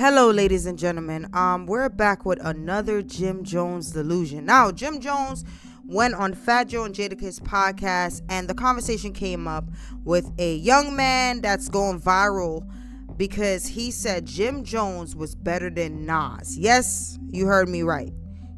Hello, ladies and gentlemen. We're back with another Jim Jones delusion. Now, Jim Jones went on Fat Joe and Jadakiss podcast, and the conversation came up with a young man that's going viral because he said Jim Jones was better than Nas. Yes, you heard me right.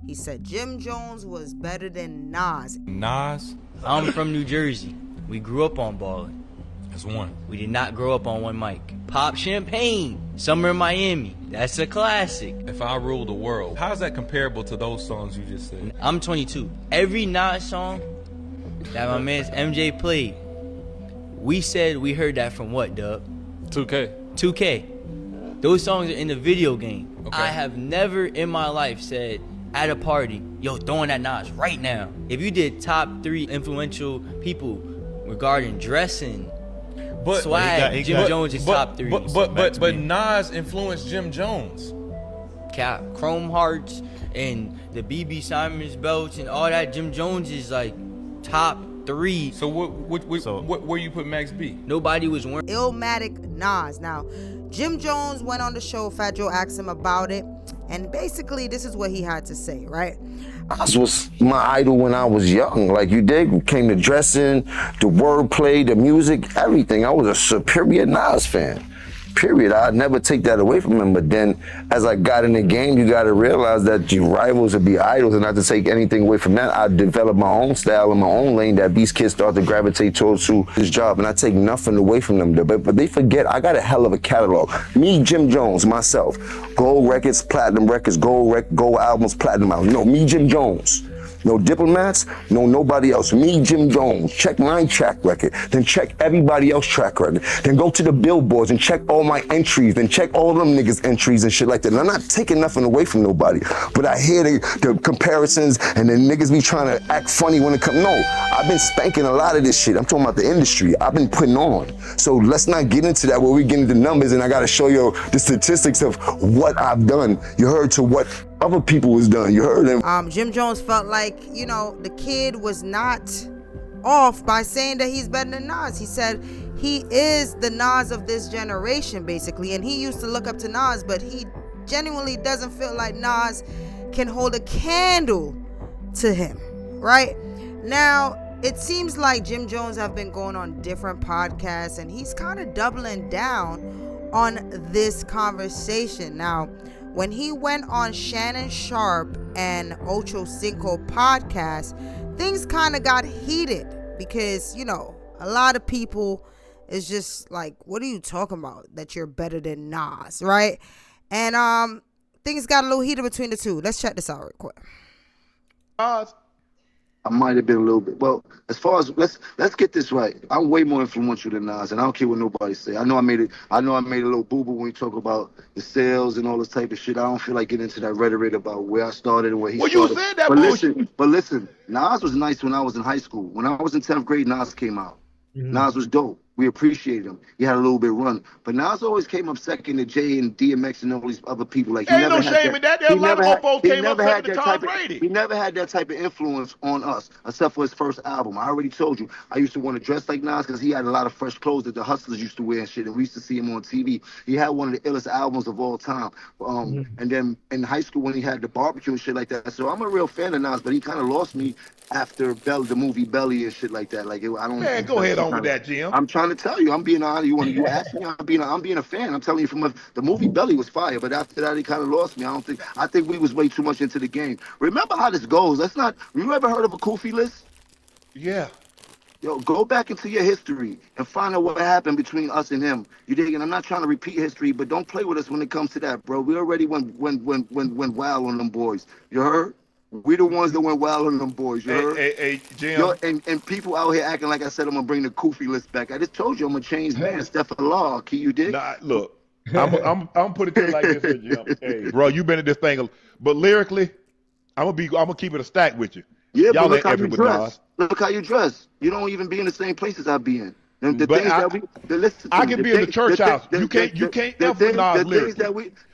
He said Jim Jones was better than Nas. Nas? I'm from New Jersey. We grew up on ballin'. That's one. We did not grow up on one mic. Pop Champagne, Summer in Miami. That's a classic. If I Rule the World. How's that comparable to those songs you just said? I'm 22. Every Nas song that my man MJ played, we said we heard that from what, Dub? 2K. 2K. Those songs are in the video game. Okay. I have never in my life said at a party, yo, throwing that Nas right now. If you did top 3 influential people regarding dressing, But swag, Jim Jones is top 3. But Nas influenced Jim Jones. Cap, Chrome Hearts and the BB Simons belts and all that. Jim Jones is like top 3. So where you put Max B? Nobody was wearing Illmatic Nas. Now, Jim Jones went on the show. Fat Joe asked him about it, and basically this is what he had to say, right? Nas was my idol when I was young. Like you did, came to dressing, the wordplay, the music, everything. I was a superior Nas fan. Period. I'd never take that away from him. But then as I got in the game, you got to realize that your rivals would be idols, and not to take anything away from that. I developed my own style in my own lane that these kids start to gravitate towards to this job, and I take nothing away from them. But they forget I got a hell of a catalog. Me, Jim Jones, myself, gold records, platinum records, gold albums, platinum albums. No, me, Jim Jones. No diplomats, no nobody else. Me, Jim Jones. Check my track record, then check everybody else's track record. Then go to the billboards and check all my entries, then check all them niggas' entries and shit like that. And I'm not taking nothing away from nobody, but I hear the comparisons and the niggas be trying to act funny when it comes. No, I've been spanking a lot of this shit. I'm talking about the industry. I've been putting on. So let's not get into that where we get into numbers and I gotta show you the statistics of what I've done. You heard to what other people was done. You heard him. Jim Jones felt like, the kid was not off by saying that he's better than Nas. He said he is the Nas of this generation, basically. And he used to look up to Nas, but he genuinely doesn't feel like Nas can hold a candle to him, right? Now, it seems like Jim Jones have been going on different podcasts, and he's kind of doubling down on this conversation. Now, when he went on Shannon, Sharpe, and Ocho Cinco podcast, things kind of got heated because, a lot of people is just like, what are you talking about? That you're better than Nas, right? And things got a little heated between the two. Let's check this out real quick. I might have been a little bit. Well, as far as let's get this right. I'm way more influential than Nas, and I don't care what nobody say. I know I made a little boo-boo when we talk about the sales and all this type of shit. I don't feel like getting into that rhetoric about where I started and where he started. Well, you said that bullshit. But listen, Nas was nice when I was in high school. When I was in 10th grade, Nas came out. Mm-hmm. Nas was dope. We appreciated him. He had a little bit of run. But Nas always came up second to Jay and DMX and all these other people. Like, ain't no shame in that. There's a lot of mofos came up second to Tom Brady. He never had that type of influence on us, except for his first album. I already told you, I used to want to dress like Nas because he had a lot of fresh clothes that the hustlers used to wear and shit, and we used to see him on TV. He had one of the illest albums of all time. And then in high school when he had the barbecue and shit like that. So I'm a real fan of Nas, but he kind of lost me after the movie Belly and shit like that. Like, I don't. Man, go ahead on with that, Jim. I'm trying to tell you, I'm being honest. You ask me, I'm being a fan. I'm telling you, the movie Belly was fire, but after that, he kind of lost me. I think we was way too much into the game. Remember how this goes. You ever heard of a Kufi list? Yeah. Yo, go back into your history and find out what happened between us and him. You dig? And I'm not trying to repeat history, but don't play with us when it comes to that, bro. We already went wild on them boys. You heard? We the ones that went wild on them boys, you heard? Hey, Jim. Yo, and people out here acting like I said I'm gonna bring the Kufi list back. I just told you I'm gonna change man, Stephen Law. Can you dig? Nah, look, I'm put it to you like this, Jim. Hey, bro, you been at this thing, but lyrically, I'm gonna keep it a stack with you. Yeah, y'all but look how you dress. Nas. Look how you dress. You don't even be in the same places I be in. I can be in the church house. You can't F with Nas lyrics. I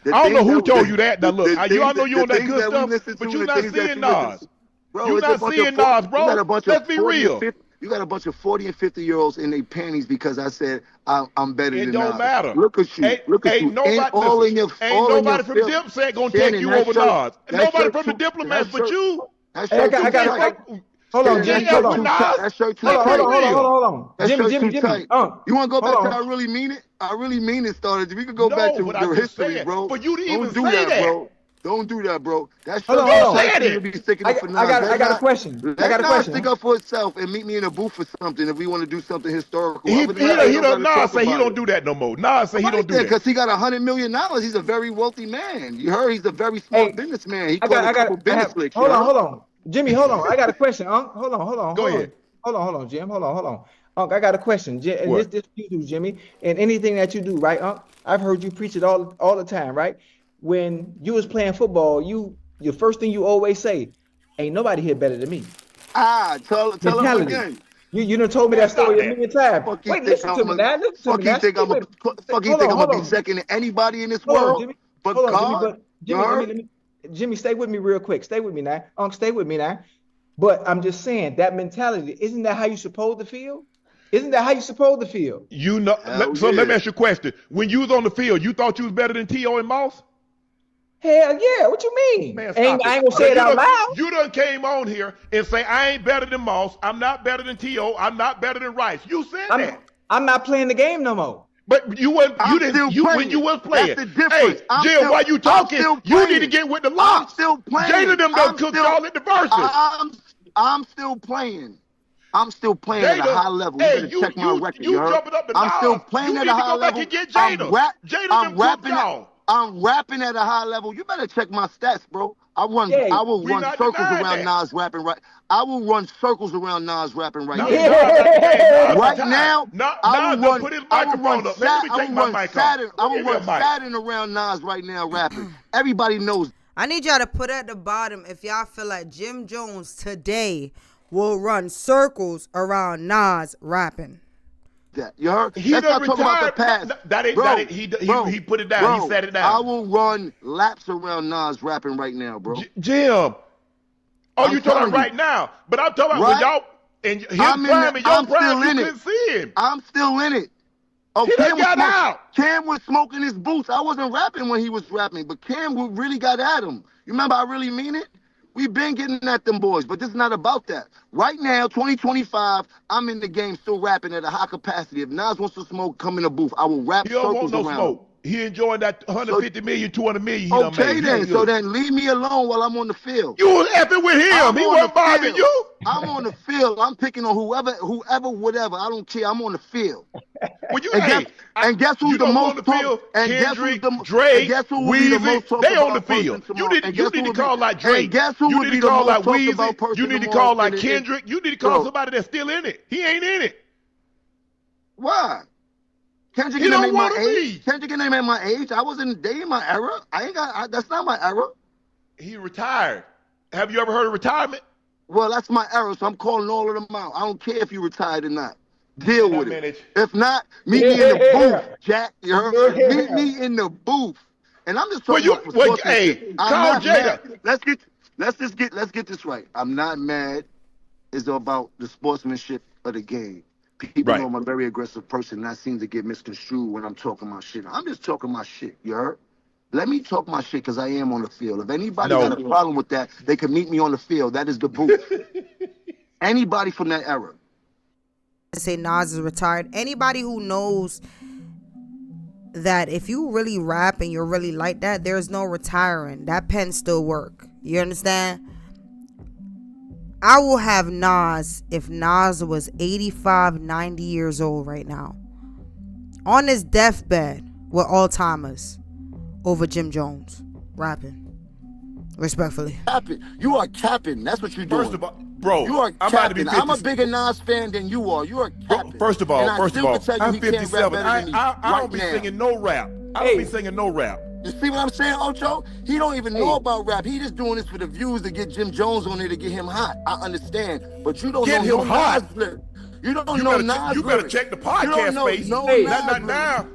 don't know who told you that. Now look, y'all know you on that good stuff, but you're not seeing Nas. You're not seeing Nas, bro. Let's be real. You got a bunch of 40 and 50-year-olds in their panties because I said I'm better than It don't Nas. matter. Look at you. Look at you. Ain't nobody, Ain't all in your, ain't all in your nobody from film. Dipset gonna Shannon, take you that over shirt- Nas. that Nobody shirt from the too- Diplomats that but shirt- you. That Hey, I shirt got, too I got, tight. hold on, That Jimmy, shirt hold too on. tight. That shirt too Hold on, tight. hold on. That Jimmy, shirt too tight. You want to go back hold to on. I really mean it? I really mean it started. We could go No, back to but the I'm just history, saying, bro. for you to Don't even do say that. bro. Don't do that, bro. That Hold shirt on, too hold on. tight for You you to said be sticking up for Nas. I got a question. I got a Nas question. stick up for himself and meet me in a booth for something if we want to do something historical. He Other than that, we don't don't. gotta Nas talk say he about don't it. do that no more. Nas say he don't do that. Because he got $100 million. He's a very wealthy man. You heard? He's a very smart Hey, businessman. He I caught a got, couple business licks. hold you on, heard? hold on. Jimmy, hold on. I got a question, Hold on. Go ahead. Hold on, Jim. Hold on. I got a question. And What? this you do, Jimmy, and anything that you do, right, I've heard you preach it all the time, right? When you was playing football, your first thing you always say, ain't nobody here better than me. Tell him Mentality. again. You done told me Man, that story stop a that. million times. Fuck you Wait, think listen to me now. Listen to me now. Fuck you think I'm gonna be second to anybody in this Hold on, world? Jimmy. But Hold on, Jimmy. God, But you Jimmy, heard? Jimmy, stay with me real quick. Stay with me now. Stay with me now. But I'm just saying that mentality, isn't that how you supposed to feel? Isn't that how you supposed to feel? You know. Let me ask you a question. When you was on the field, you thought you was better than T.O. and Moss? Hell yeah. What you mean? Man, I ain't gonna say it out loud. You done came on here and say I ain't better than Moss. I'm not better than T.O. I'm not better than Rice. You said that. I'm not playing the game no more. But you wasn't. You didn't. You when you was playing. That's the difference. Hey, I'm Jim, still- while you talking, I'm still you need to playing. get with the I'm locks. still playing. Jada them done cooked y'all at the verses. I'm still playing. I'm still playing at a Jada, high level. hey, You better check my record. you heard? jumping up to I'm Nas. still playing You at need a to high go back level. and get Jada. Jada them cooked y'all. I'm rapping at a high level. You better check my stats, bro. I will we run not circles denying around that. Nas rapping right. I will run circles around Nas rapping right No, now. Right now, I will run. put his I will microphone run. up. Let me take my mic Saturn. off. I will Give me a run mic. Saturn around Nas right now rapping. Everybody knows. I need y'all to put at the bottom if y'all feel like Jim Jones today will run circles around Nas rapping. That you heard? He Let's done not talk about the retired. past. That ain't. He put it down. He sat it down. I will run laps around Nas rapping right now, bro. Jim. Oh, you talking about right now? But I'm talking about when y'all in his prime and your prime, you couldn't see him. I'm still in it. Oh, He done got out. Cam was smoking his boots. I wasn't rapping when he was rapping, but Cam really got at him. You remember I really mean it? We've been getting at them boys, but this is not about that. Right now, 2025, I'm in the game still rapping at a high capacity. If Nas wants to smoke, come in the booth. I will rap He don't circles want no around. smoke. He enjoying that 150 million, 200 million he done Okay made. then, so then leave me alone while I'm on the field. You was effing with him. He wasn't bothering you. I'm on the field. I'm picking on whoever, whatever. I don't care. I'm on the field. Well, you and guess who's the most on the field? and Kendrick, guess who's the Drake, and guess who will be the most Weezy, they on the talked about person field. You tomorrow? need to call like Drake. And guess who you would need be to call the like most talked about Weezy. person You need to tomorrow call like in- Kendrick. You need to call Bro. somebody that's still in it. He ain't in it. Why? Kendrick He ain't don't my wanna age. be. Kendrick ain't my age. I wasn't dating my era. That's not my era. He retired. Have you ever heard of retirement? Well, that's my era, so I'm calling all of them out. I don't care if you retired or not. Deal with it. If not, meet me in the booth, Jack. You heard? Meet me in the booth. And I'm just talking about sportsmanship. Call Jada. Let's get this right. I'm not mad. It's about the sportsmanship of the game. People know I'm a very aggressive person, and I seem to get misconstrued when I'm talking my shit. I'm just talking my shit. You heard? Let me talk my shit because I am on the field. If anybody got a problem with that, they can meet me on the field. That is the booth. Anybody from that era. Say Nas is retired. Anybody who knows that if you really rap and you're really like that, there's no retiring. That pen still work. You understand? I will have Nas if Nas was 85, 90 years old right now, on his deathbed with Alzheimer's, over Jim Jones rapping. Respectfully. You are capping. That's what you're doing. First of all, bro, you are I'm about to be 50. I'm a bigger Nas fan than you are. You are capping. First of all, I'm 57. I don't be singing no rap. I don't be singing no rap. You see what I'm saying, Ocho? He don't even know about rap. He just doing this for the views to get Jim Jones on there to get him hot. I understand, but you don't Get know him no hot. Nas lyrics. You don't know Nas You better check the podcast space.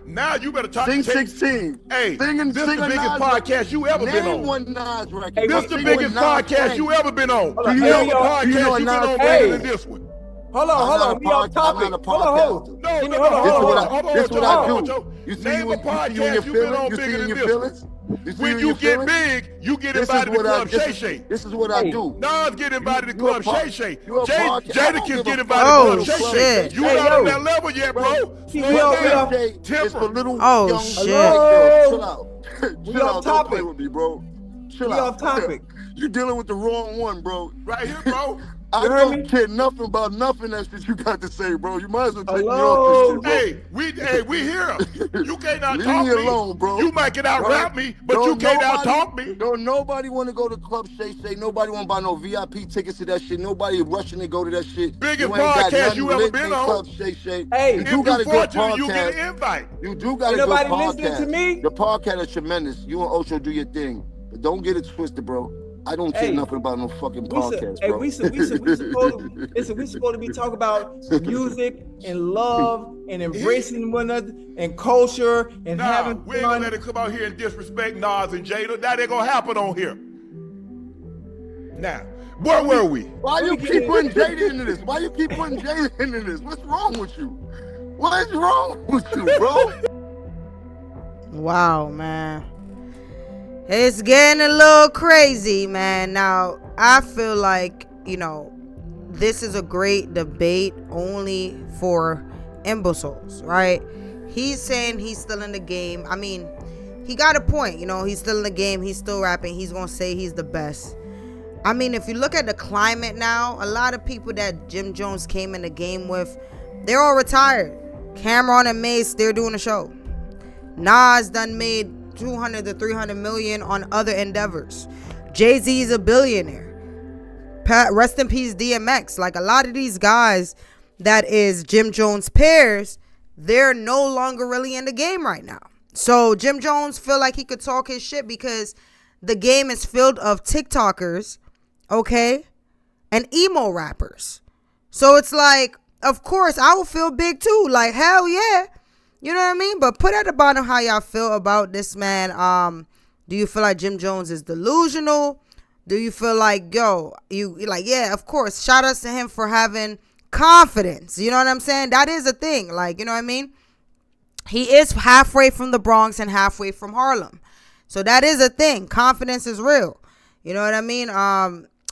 Now you better talk. Sing 16. Hey, this the biggest podcast you ever been on. Name one Nas record. This the biggest podcast you ever been on. Do you know podcast you been on better than this one? Hold on. We off topic. I'm not a Hold on. No, Give me, no, hold on. hold on, This is what I Joe. do. You see Name you a in your podcast you've been on feelings? You see bigger in than your this feelings? one. You see When in you your get feelings? big, you get This is invited to what I Club Shay Shay. this is what I do. Nas get invited to Club Shay Shay. You a podcast. I don't Jadakiss give get a invited fuck. to Oh, Club Shay shit. Shay. You Hey, not yo. on that level yet, bro. We Slow off- it we down. off- It's for little Oh, young shit. white girls. Chill out. We Chill off out. Don't play topic. with me, bro. Chill We out. off topic. You dealing with the wrong one, bro. Right here, bro. I You heard don't me? care nothing about nothing else that you got to say, bro. You might as well take me Hello? off this shit, bro. We here. You can't out Leave talk me alone, bro. You might can out rap me, but you can't out talk me. Don't nobody want to go to Club Shay Shay. Nobody want to buy no VIP tickets to that shit. Nobody rushing to go to that shit. Biggest You ain't got podcast nothing you ever lit been in on. Club Shay Shay. Hey, you If do got you a good fortunate, you get podcast. an invite. You do got Ain't a good nobody podcast. listening to me? The podcast is tremendous. You and Ocho do your thing, but don't get it twisted, bro. I don't care Hey. nothing about no fucking podcast, Hey, bro. we supposed to be talking about music and love and embracing one another and culture and Nah, having we ain't gonna fun. let it come out here and disrespect Nas and Jada. That ain't gonna happen on here. Now, where were we? Why you keep putting Jada into this? Why you keep putting Jada into this? What's wrong with you? What is wrong with you, bro? Wow, man. It's getting a little crazy, man. Now, I feel like, this is a great debate only for imbeciles, right? He's saying he's still in the game. I mean, he got a point, he's still in the game. He's still rapping. He's going to say he's the best. I mean, if you look at the climate now, a lot of people that Jim Jones came in the game with, they're all retired. Cameron and Mace, they're doing a show. Nas done made 200 to 300 million on other endeavors. Jay-Z is a billionaire. Rest in peace DMX. Like, a lot of these guys that is Jim Jones peers, they're no longer really in the game right now. So Jim Jones feel like he could talk his shit because the game is filled of TikTokers, okay, and emo rappers. So it's like, of course I will feel big too. Like, hell yeah. You know what I mean? But put at the bottom how y'all feel about this man. Do you feel like Jim Jones is delusional? Do you feel like, yeah, of course. Shout outs to him for having confidence. You know what I'm saying? That is a thing. Like, you know what I mean? He is halfway from the Bronx and halfway from Harlem. So that is a thing. Confidence is real. You know what I mean?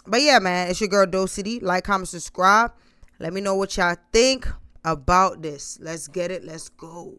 But yeah, man, it's your girl Dosecity. Like, comment, subscribe. Let me know what y'all think about this. Let's get it. Let's go.